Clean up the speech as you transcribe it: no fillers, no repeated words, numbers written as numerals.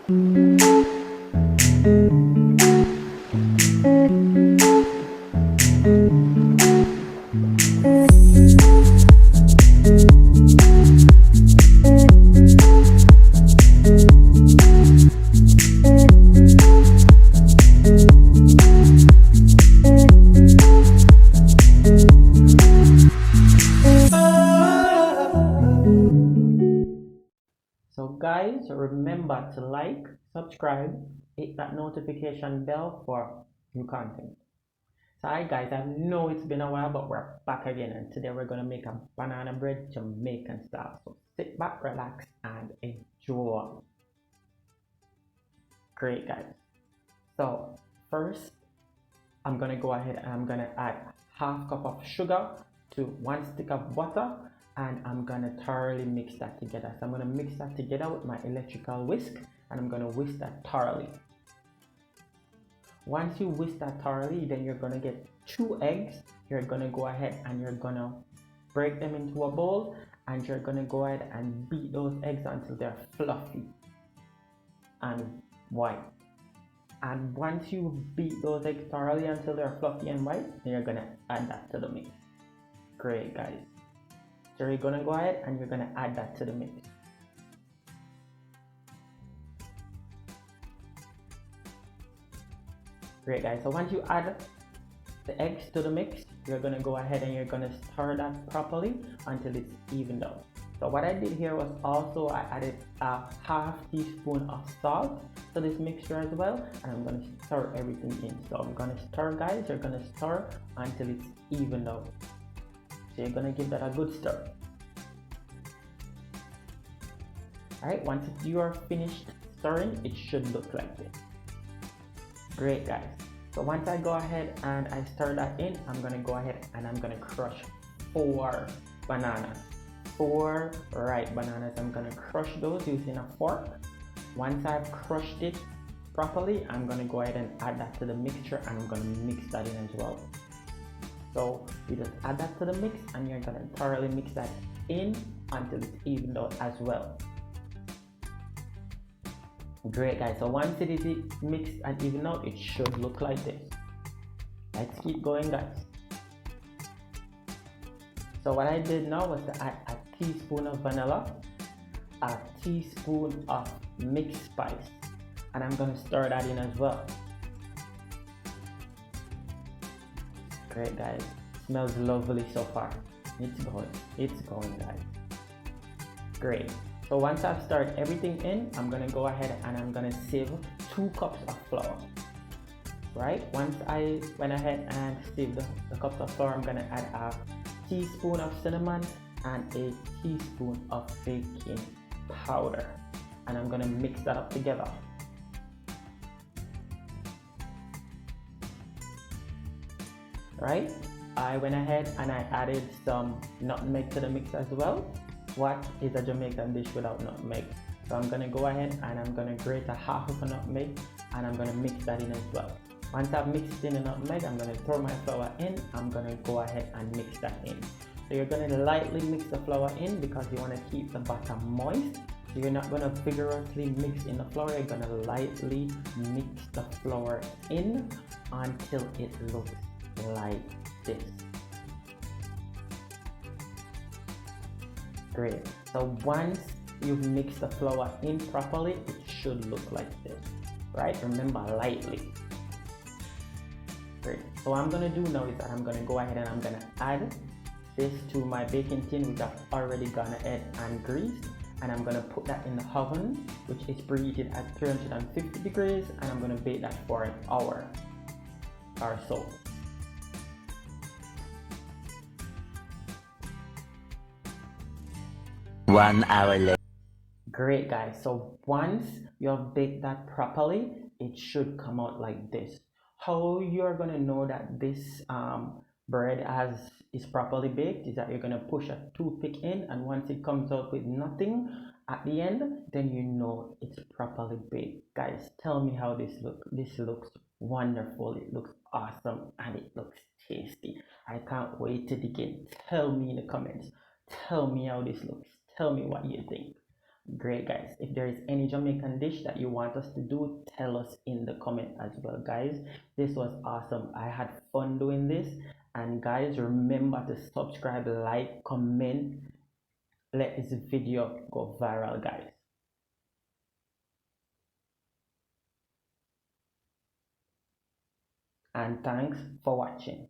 So guys, remember to like, subscribe, hit that notification bell for new content. So hi guys, I know it's been a while, but we're back again, and today we're gonna make a banana bread Jamaican style. So sit back, relax, and enjoy. Great guys. So first, I'm gonna go ahead and I'm gonna add half cup of sugar to 1 stick of butter, and I'm gonna thoroughly mix that together. So I'm gonna mix that together with my electrical whisk, and I'm gonna whisk that thoroughly. Once you whisk that thoroughly, then you're gonna get 2 eggs. You're gonna go ahead and you're gonna break them into a bowl, and you're gonna go ahead and beat those eggs until they're fluffy and white. And once you beat those eggs thoroughly until they're fluffy and white, then you're gonna add that to the mix. Great guys. So you're gonna go ahead and you're gonna add that to the mix. Great guys. So once you add the eggs to the mix, you're gonna go ahead and you're gonna stir that properly until it's evened out. So what I did here was also I added a half teaspoon of salt to this mixture as well, and I'm gonna stir everything in. So I'm gonna stir guys, you're gonna stir until it's evened out. So you're gonna give that a good stir. Alright, once you are finished stirring, it should look like this. Great guys. So once I go ahead and I stir that in, I'm gonna go ahead and I'm gonna crush 4 bananas. 4 ripe bananas. I'm gonna crush those using a fork. Once I've crushed it properly, I'm gonna go ahead and add that to the mixture, and I'm gonna mix that in as well. So you just add that to the mix, and you're gonna thoroughly mix that in until it's evened out as well. Great guys. So once it is mixed and evened out, it should look like this. Let's keep going guys. So what I did now was to add a teaspoon of vanilla, a teaspoon of mixed spice, and I'm going to stir that in as well. Great guys, smells lovely so far. It's going guys. Great. So once I've stirred everything in, I'm going to go ahead and I'm going to sieve 2 cups of flour. Right, once I went ahead and sieved the cups of flour, I'm going to add a teaspoon of cinnamon and a teaspoon of baking powder, and I'm gonna mix that up together. Right, I went ahead and I added some nutmeg to the mix as well. What is a Jamaican dish without nutmeg? So I'm gonna go ahead and I'm gonna grate a half of a nutmeg, and I'm gonna mix that in as well. Once I've mixed in the nutmeg, I'm going to throw my flour in. I'm going to go ahead and mix that in. So you're going to lightly mix the flour in because you want to keep the batter moist. So you're not going to vigorously mix in the flour. You're going to lightly mix the flour in until it looks like this. Great. So once you've mixed the flour in properly, it should look like this. Right? Remember, lightly. Great. So what I'm gonna do now is that I'm gonna go ahead and I'm gonna add this to my baking tin, which I've already gone ahead and greased, and I'm gonna put that in the oven, which is preheated at 350 degrees, and I'm gonna bake that for an hour or so. One hour later. Great guys, so once you have baked that properly, it should come out like this. How you're gonna know that this bread is properly baked is that you're gonna push a toothpick in, and once it comes out with nothing at the end, then you know it's properly baked. Guys, tell me how this looks. This looks wonderful, it looks awesome, and it looks tasty. I can't wait to dig in. Tell me in the comments, tell me how this looks, tell me what you think. Great. great, guys. If there is any Jamaican dish that you want us to do, tell us in the comment as well, guys. This was awesome. I had fun doing this. And guys, remember to subscribe, like, comment. Let this video go viral, guys. And thanks for watching.